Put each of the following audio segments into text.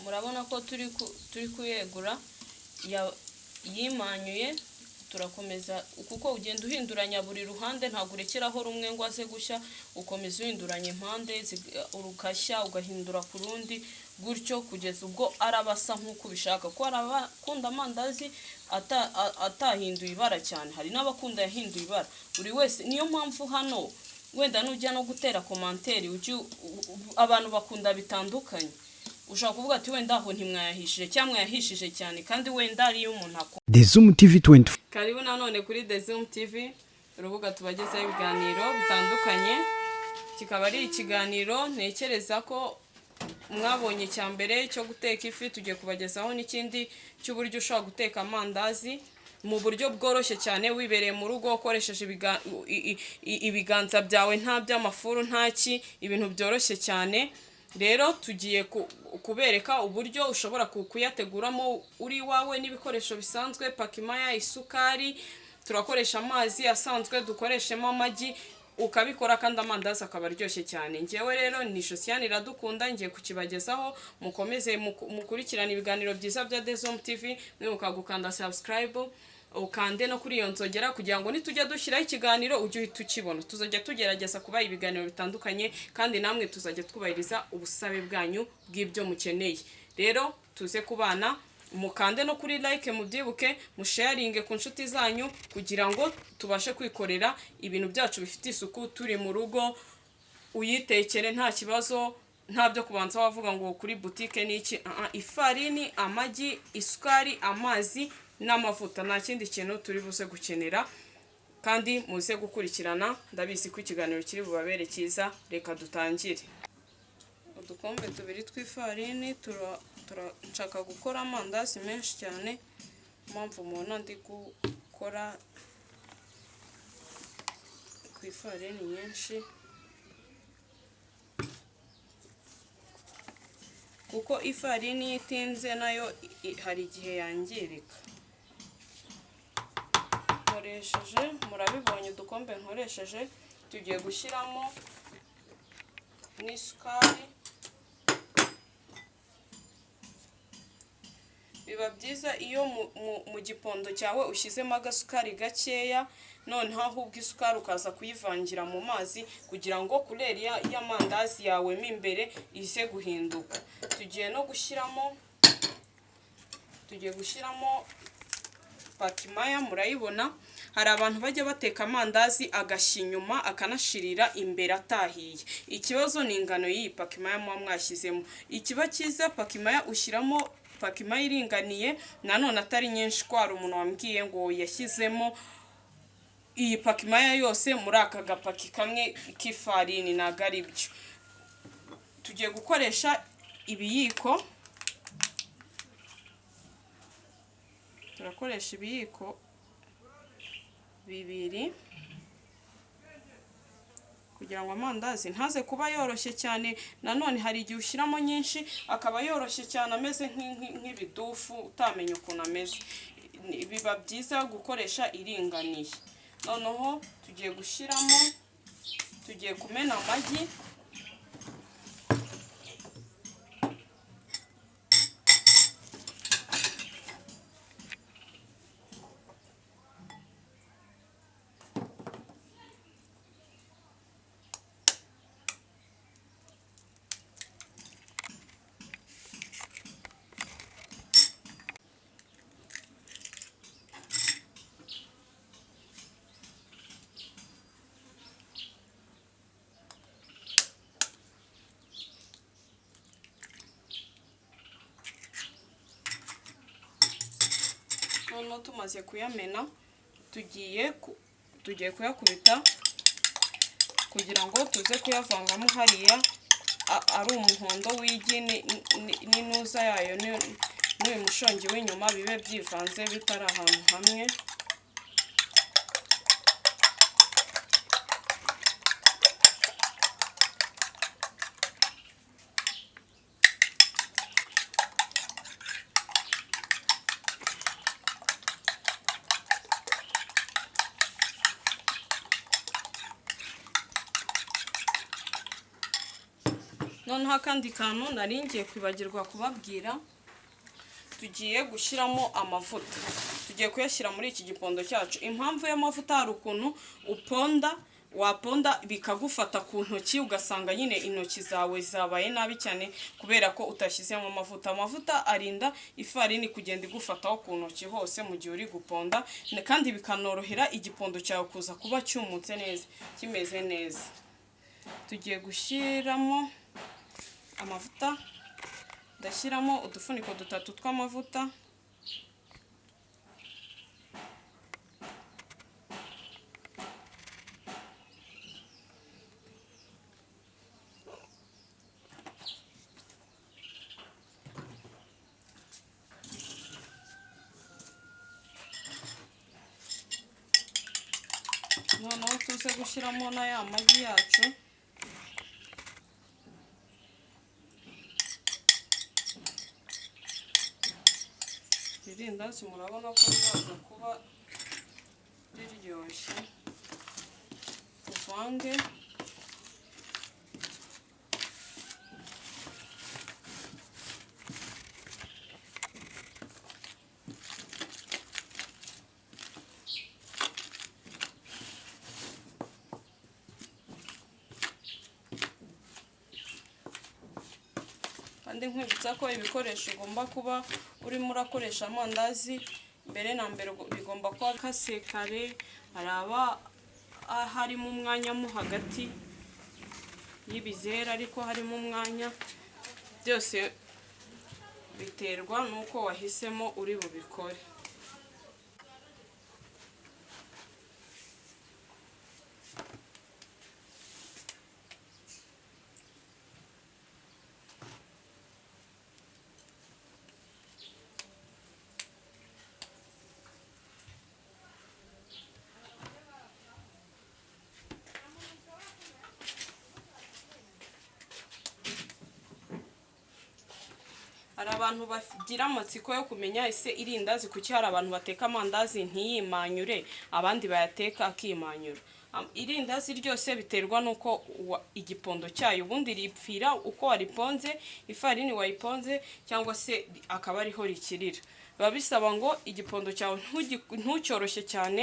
murabona ko turi kuyegura yimanyuye. Turakomeza kuko ugenda uhinduranya buri ruhande, ntabwo urekeraho rumwe ngo aze gushya, ukomeza uhinduranya impande urukashya ugahindura ku rundi, gutyo kugeza ubwo arabasa nk'uko ubishaka. Ko arabakunda amandazi atahinduye ibara cyane, hari n'abakunda yahinduye ibara. Buri wese niyo mpamvu hano wenda nujya no gutera komanteri, abantu bakunda bitandukanye. Ushaka kuvuga ati wenda aho ntimwayahishije cyangwa mwayahishije cyane, kandi wenda ari umuntu akora. The Zoom TV 24. Karibu nanone kuri The Zoom TV, urubuga tubagezaho ibiganiro bitandukanye. Kikaba ari ikiganiro ntekereza ko mwabonye cya mbere cyo guteka ifi, tugiye kubagezaho n'ikindi cy'uburyo ushobora guteka amandazi mu buryo bworoshye cyane, wibereye mu rugo ukoresheje ibiganza byawe, nta by'amafuru, ntaki, ibintu byoroshye cyane. Rero tugiye kubereka uburyo ushobora kuyateguramo uri wawe n'ibikoresho bisanzwe, pakimaya, isukari, turakoresha amazi asanzwe, dukoreshemo amagi, ukabikora kandi amandazi akaba aryoshye cyane. Ngewe rero ni Josiane Iradukunda, ngiye kukibagezaho. Mukomeze mukurikirana ibiganiro byiza bya The Zoom TV, mwibuka gukanda subscribe, ukande no kuri iyo nzogera kugira ngo nitujya dushyiraho ikiganiro ujye uhita ukibona. Tuzajya tugerageza kubaha ibiganiro bitandukanye, kandi namwe tuzajya twubahiriza ubusabe bwanyu bw'ibyo mukeneye. Rero tuze kubana, mukande no kuri like, mubyibuke, musharinge ku nshuti zanyu kugira ngo tubashe kwikorera ibintu byacu bifite isuku turi mu rugo. Uyitekere nta kibazo, nta byo kubanza wavuga ngo kuri boutique n'iki. Ifarini, amagi, isukari, amazi n'amavuta, nta kindi kintu turi buze gukenera, kandi muze gukurikirana. Ndabizi ko ikiganiro kiri bubabere cyiza. Reka dutangire. Udukombe 2 tw'ifarini, nshaka gukora amandazi menshi cyane, mpamvu mubona ndi gukora ku ifarini nyinshi, kuko ifarini itinze nayo hari igihe yangirika. Murabibonye udukombe nkoresheje. Tugiye gushyiramo n'isukari. Biba byiza iyo mu gipondo cyawe ushyizemo agasukari gakeya, noneho ahubwo isukari ukaza kuyivangira mu mazi kugira ngo kureri y'amandazi yawe mo imbere ize guhinduka. Tugiye gushyiramo pakimaya. Murayibona, hari abantu bajya bateka amandazi agashya inyuma akanashirira imbere atahiye. Ikibazo ni ingano y'iyi pakimaya muba mwashyizemo. Ikiba cyiza, pakimaya ushyiramo pakimaya iringaniye, nanone atari nyinshi. Ko hari umuntu wambwiye ngo yashyizemo iyi pakimaya yose muri aka gapaki kamwe k'ifarini, ntago ari byo. Tugiye gukoresha ibiyiko, turakoresha ibiyiko 2 kugira ngo amandazi ntaze kuba yoroshye cyane. Nanone hari igihe ushyiramo nyinshi akaba yoroshye cyane, ameze nk'ibidufu utamenya ukuntu ameze. Biba byiza gukoresha iringaniye. Noneho tugiye kumena amagi. Noneho tumaze kuyamena, tugiye kuyakubita kugira ngo tuze kuyavangamo hariya ari umuhondo w'igi n'inuza yayo n'uyu mushongi w'inyuma bibe byivanze bitari ahantu hamwe. noneho akandi kantu nari ngiye kwibagirwa kubabwira, tugiye gushyiramo amavuta. Tugiye kuyashyira muri iki gipondo cyacu. Impamvu y'amavuta, hari ukuntu waponda bikagufata ku ntoki, ugasanga nyine intoki zawe zabaye nabi cyane kubera ko utashyizemo amavuta. Amavuta arinda ifarini kugenda igufataho ku ntoki hose mu gihe uri guponda, kandi bikanorohera igipondo cyawe kuza kuba cyumutse neza, kimeze neza. Tugiye gushyiramo amavuta. Ndashyiramo udufuniko 3 tw'amavuta. Noneho tuze gushyiramo na ya magi yacu. Irindazi murabona ko rizaza kuba riryoshye. Uvange. Kandi nkwibutsa ko ibikoresho ugomba kuba urimo urakoresha amandazi, mbere na mbere bigomba kuba kase kare, haraba harimo umwanya mo hagati y'ibizera, ariko harimo umwanya. Byose biterwa nuko wahisemo uri bubikore. Hari abantu bagira amatsiko yo kumenya ese irindazi kuki hari abantu bateka amandazi ntiyimanyure, abandi bayateka akimanyura. Irindazi ryose biterwa nuko igipondo cyayo ubundi ripfira uko wariponze, ifarini wayiponze, cyangwa se akaba ariho rikirira. Biba bisaba ngo igipondo cyawe ntucyoroshye cyane,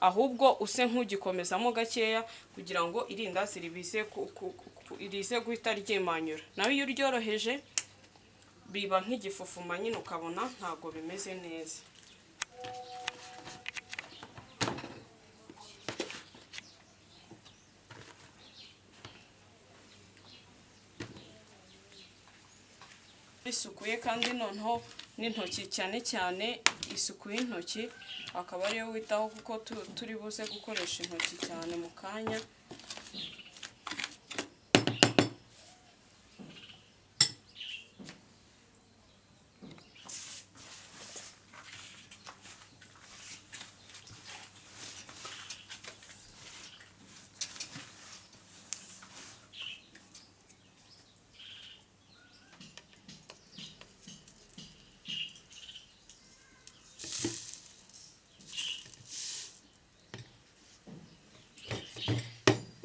ahubwo use nk'ugikomezamo gakeya kugira ngo irindazi rize guhita ryimanyura. Nawe iyo uryoroheje biba nk'igifufuma nyine, ukabona ntabwo bimeze neza. Isukuye kandi noneho n'intoki, cyane cyane isuku y'intoki akaba ariyo witaho, kuko turi buze gukoresha intoki cyane mu kanya.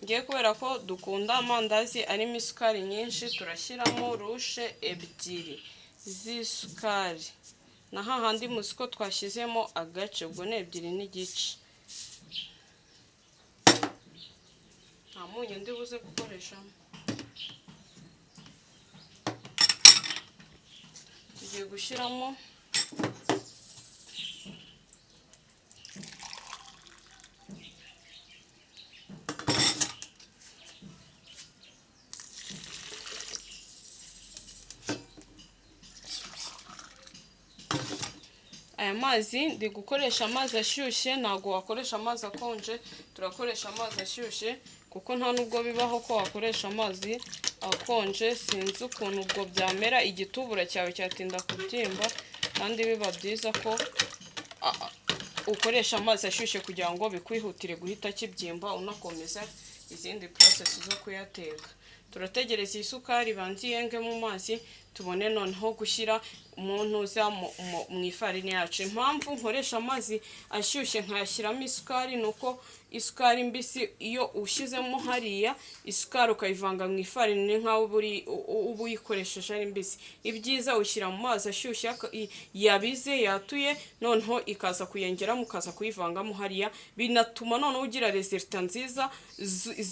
Ngiye kubera ko dukunda amandazi arimo isukari nyinshi, turashyiramo rushe 2 z'isukari. Na hahandi muzi ko twashyizemo agace, ubwo ni 2 n'igice. Nta munyu ndi buze gukoresha. Tugiye gushyiramo aya mazi. Ndi gukoresha amazi ashyushye, ntago wakoresha amazi akonje, turakoresha amazi ashyushye kuko nta nubwo bibaho ko wakoresha amazi akonje. Sinzi ukuntu ubwo byamera, igitubura cyawe cyatinda kubyimba, kandi biba byiza ko ukoresha amazi ashyushye kugira ngo bikwihutire guhita kibyimba, unakomeza izindi process zo kuyateka. Turategereza isukari banzi yenge mu mazi, tubone noneho gushyira umuntu uza mu ifarini yacu. Impamvu nkoresha amazi ashyushye nkayashyiramo isukari nuko isukari mbisi iyo ushyizemo hariya isukari ukayivanga mu ifarini nkaho uba uyikoresheje ari mbisi. Ibyiza ushyira mu mazi ashyushye yabize yatuye noneho ikaza kuyengeramo ukaza kuyivangamo hariya, binatuma noneho ugira resulta nziza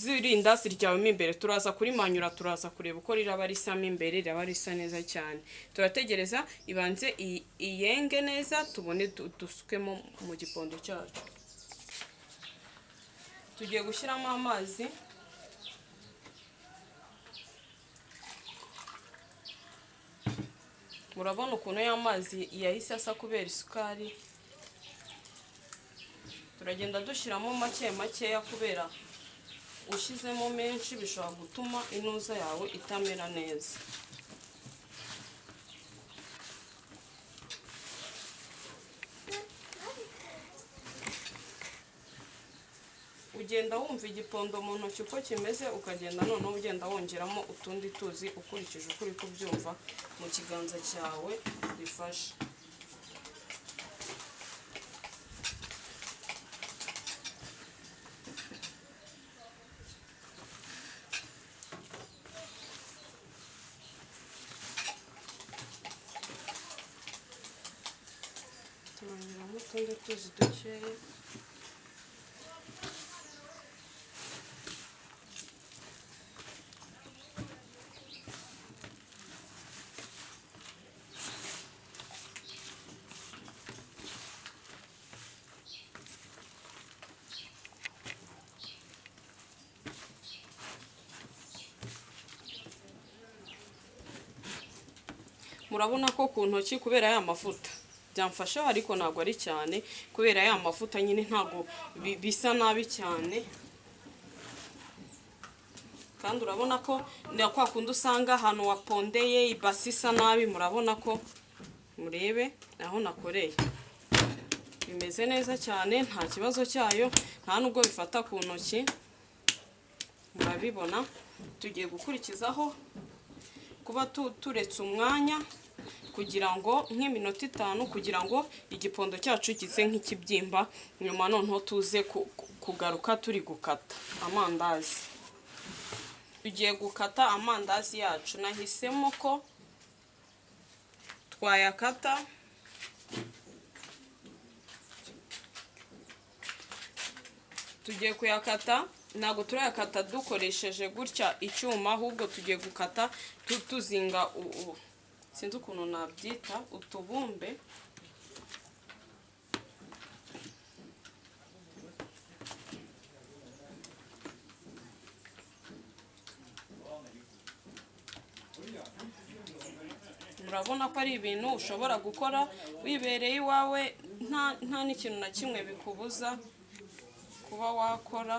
zirindazi ryawemo imbere. Turaza kurimanyura, turaza kureba uko riraba risamo imbere, riraba risa neza cyane. Turategereza ibanze iyenge neza tubone dusukemo mu gipondo cyacu. Tugiye gushyiramo amazi, murabona ukuntu y'amazi yahise asa kubera isukari. Turagenda dushyiramo make makeya kubera ushyizemo menshi bishobora gutuma inuza yawe itamera neza. Ugenda wumva igipondo mu ntoki uko kimeze, ukagenda noneho ugenda wongeramo utundi tuzi ukurikije uko uri kubyumva mu kiganza cyawe bifashe. Turongeraho utundi tuzi dukeya. Murabona ko ku ntoki kubera ya mavuta byamfasha, ariko ntabwo ari cyane kubera ya mavuta nyine ntabwo bisa nabi cyane. Kandi urabona ko ni kwa kundi usanga ahantu wapondeye ibasi isa nabi. Murabona ko, murebe aho nakoreye bimeze neza cyane, nta kibazo cyayo, nta nubwo bifata ku ntoki. Murabibona. Tugiye gukurikizaho kuba turetse umwanya kugira ngo nk'iminota 5 kugira ngo igipondo cyacu gise nk'ikibyimba. Nyuma noneho tuze kugaruka turi gukata amandazi. Tugiye gukata amandazi yacu. Nahisemo ko twayakata tugiye kuyakata, ntabwo turayakata dukoresheje gutya icyuma, ahubwo tugiye gukata tuzinga sinzi ukuntu nabyita utubumbe. Murabona ko ari ibintu ushobora gukora wibereye iwawe, nta n'ikintu na kimwe bikubuza kuba wakora,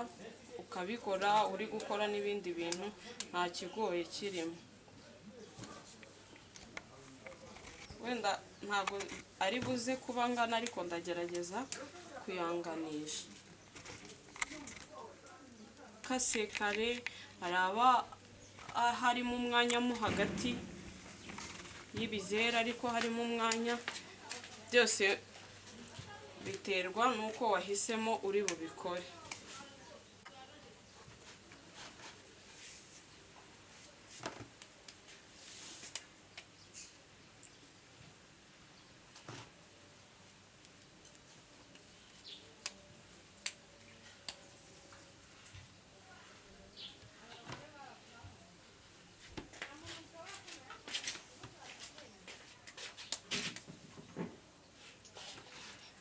ukabikora uri gukora n'ibindi bintu, nta kigoye kirimo. Wenda ntabwo ari buze kuba ngana, ariko ndagerageza kuyanganisha. Kase kare haraba harimo umwanya mo hagati y'ibizera, ariko harimo umwanya. Byose biterwa nuko wahisemo uri bubikore.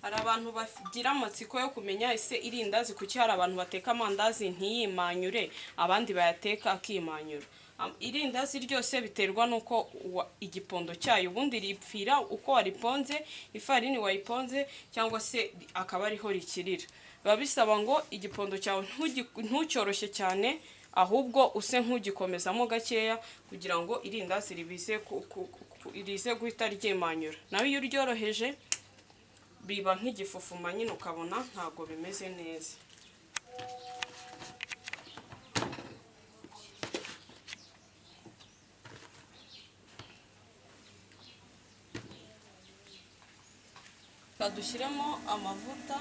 Hari abantu bagira amatsiko yo kumenya ese irindazi kuki hari abantu bateka amandazi ntiyimanyure, abandi bayateka akimanyura. Irindazi ryose biterwa nuko igipondo cyayo ubundi ripfira uko wariponze, ifarini wayiponze, cyangwa se akaba ariho rikirira. Biba bisaba ngo igipondo cyawe ntucyoroshye cyane, ahubwo use nk'ugikomezamo gakeya kugira ngo irindazi rize guhita ryimanyura. Nawe iyo uryoroheje biba nk'igifufuma nyine, ukabona ntabwo bimeze neza. kadushyiremo amavuta,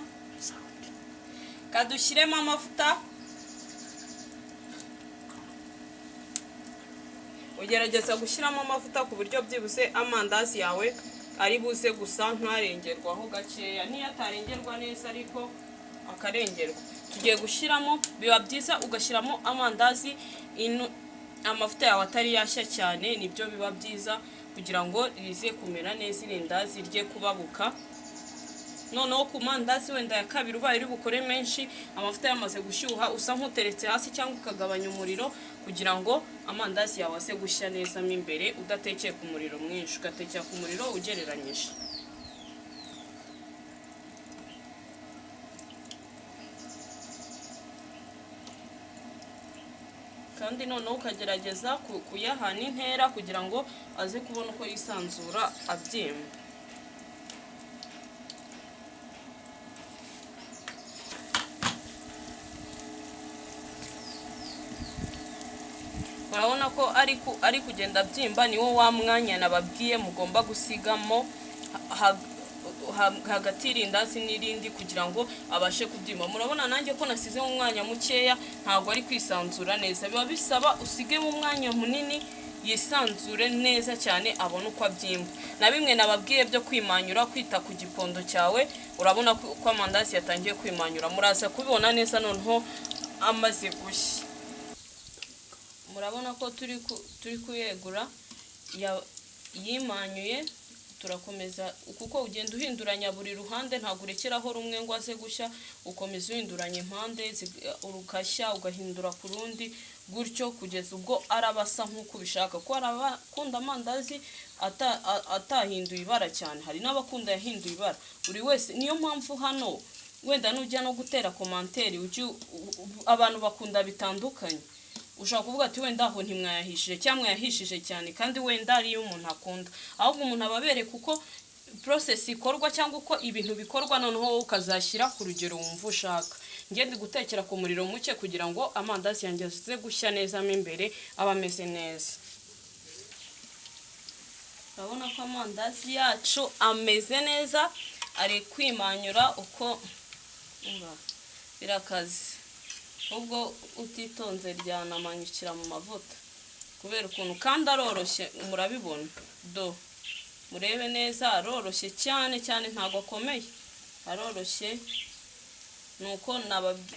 kadushyiremo amavuta. Ugerageza gushyiramo amavuta ku buryo byibuze amandazi yawe ari buze gusa ntarengerwaho gakeya, niyo atarengerwa neza ariko akarengerwa. Tugiye gushyiramo, biba byiza ugashyiramo amandazi amavuta yawe atari yashya cyane, nibyo biba byiza kugira ngo rize kumera neza, irindazi rye kubabuka. Noneho ku mandazi wenda ya kabiri ubaye uri bukore menshi, amavuta yamaze gushyuha, usa nk'uteretse hasi cyangwa ukagabanya umuriro kugira ngo amandazi yawe aze gushya neza mo imbere, udatekeye ku muriro mwinshi, ugatekera ku muriro ugereranyije. Kandi noneho ukagerageza kuyahana intera kugira ngo aze kubona uko yisanzura abyimba. Urabona ko ari kugenda byimba, niwo wa mwanya nababwiye mugomba gusigamo hagati irindazi n'irindi kugira ngo abashe kubyimba. Murabona nanjye ko nasize mu mwanya mukeya, ntabwo ari kwisanzura neza. Biba bisaba usige mu mwanya munini yisanzure neza cyane abone uko abyimba. Na bimwe nababwiye byo kwimanyura, kwita ku gipondo cyawe. Urabona ko amandazi yatangiye kwimanyura, muraza kubibona neza noneho amaze gushya. Murabona ko turi kuyegura yimanyuye. Turakomeza kuko ugenda uhinduranya buri ruhande, ntabwo urekeraho rumwe ngo aze gushya, ukomeza uhinduranya impande urukashya ugahindura ku rundi, gutyo kugeza ubwo arabasa nk'uko ubishaka. Ko arabakunda amandazi atahinduye ibara cyane, hari n'abakunda yahinduye ibara. Buri wese, niyo mpamvu hano wenda nujya no gutera komanteri, abantu bakunda bitandukanye. Ushaka kuvuga ati wenda aho ntimwayahishije cyangwa yahishije cyane, kandi wenda ariyo umuntu akunda. Ahubwo umuntu ababere kuko process ikorwa cyangwa uko ibintu bikorwa, noneho ukazashyira ku rugero wumva ushaka. Ngende gutekera ku muriro muke kugira ngo amandazi yanjye aze gushya neza mo imbere, aba ameze neza. Urabona ko amandazi yacu ameze neza, ari kwimanyura uko birakaze. Ubwo utitonze ryanamanyukira mu mavuta kubera ukuntu, kandi aroroshye. Murabibona murebe neza, aroroshye cyane cyane, ntabwo akomeye, aroroshye. Nuko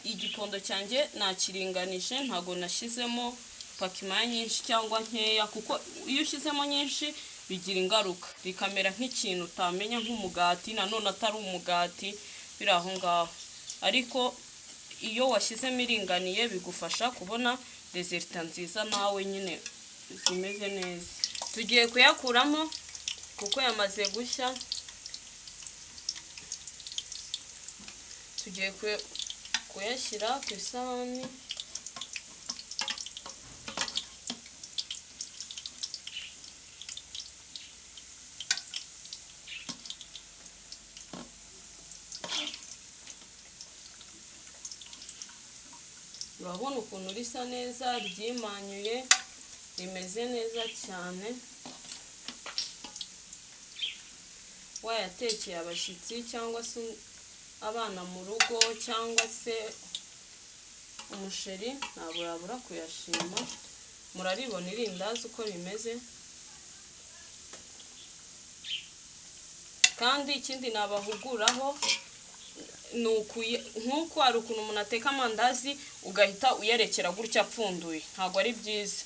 igipondo cyanjye nakiringanije, ntabwo nashyizemo pakima nyinshi cyangwa nkeya, kuko iyo ushyizemo nyinshi bigira ingaruka, bikamera nk'ikintu utamenya, nk'umugati. Nanone atari umugati, biri aho ngaho. Ariko iyo washyizemo iringaniye bigufasha kubona resulta nziza nawe nyine zimeze neza. Tugiye kuyakuramo kuko yamaze gushya. Tugiye kuyashyira ku isahani. Urabona ukuntu risa neza, ryimanyuye, rimeze neza cyane. Wayatekeye abashyitsi cyangwa se abana mu rugo cyangwa se umusheri, ntabwo yabura kuyashima. Muraribona irindazi uko rimeze. Kandi ikindi nabahuguraho, nk'uko hari ukuntu umuntu ateka amandazi ugahita uyerekera gutya apfunduye, ntabwo ari byiza.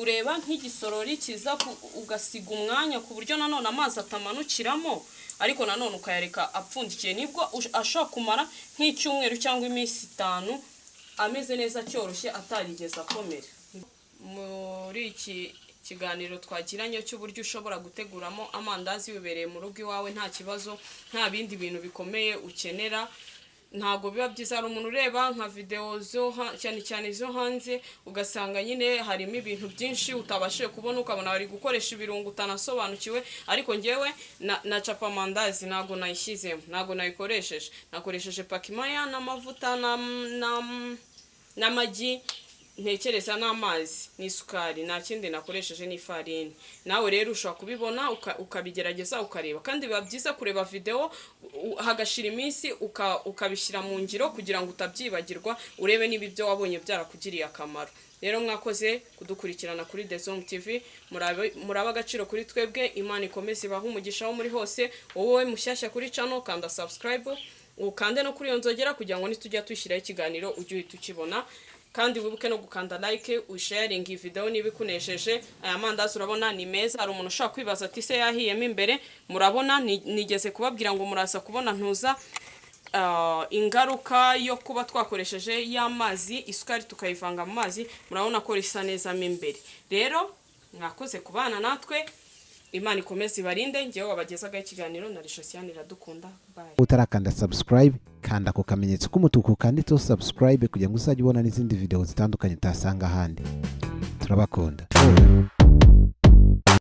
Ureba nk'igisorori kiza ugasiga umwanya ku buryo nanone amazi atamanukiramo, ariko nanone ukayareka apfundikiye. Nibwo ashobora kumara nk'icyumweru cyangwa iminsi 5 ameze neza, cyoroshye, atarigeze akomera. Muri iki kiganiro twagiranye cy'uburyo ushobora guteguramo amandazi wibereye mu rugo iwawe nta kibazo, nta bindi bintu bikomeye ukenera. Ntabwo biba byiza, hari umuntu ureba nka video cyane cyane zo hanze, ugasanga nyine harimo ibintu byinshi utabashije kubona, ukabona bari gukoresha ibirungo utanasobanukiwe. Ariko ngewe na capa amandazi ntabwo nayishyizemo, ntabwo nayikoresheje. Nakoresheje pakimaya n'amavuta n'amagi ntekereza n'amazi n'isukari, nta kindi nakoresheje n'ifarini. Nawe rero ushobora kubibona ukabigerageza ukareba, kandi biba byiza kureba video hagashira iminsi ukabishyira mu ngiro kugira ngo utabyibagirwa, urebe niba ibyo wabonye byarakugiriye akamaro. Rero mwakoze kudukurikirana kuri The Zone TV, muraba agaciro kuri twebwe. Imana ikomeze ibahe umugisha wo muri hose. Wowe mushyashya kuri channel, kanda subscribe, ukande no kuri iyo nzogera kugira ngo nitujya twishyiraho ikiganiro ujye uhita ukibona. Kandi wibuke no gukanda like, usharing iyi video niba ikunesheje. Aya mandazi urabona ni meza. Hari umuntu ushaka kwibaza ati se yahiyemo imbere. Murabona nigeze kubabwira ngo muraza kubona ntuza ingaruka yo kuba twakoresheje y'amazi, isukari tukayivanga mu mazi. Murabona ko risa neza mo imbere. Rero mwakoze kubana natwe, Imana ikomeze ibarinde. Ngewe wabagezaga ikiganiro na Rishosiane Iradukunda. Bye. Utarakanda subscribe, kanda ku kamenyetso k'umutuku kanditseho subscribe kugira ngo uzajye ubona n'izindi video zitandukanye utasanga ahandi. Turabakunda.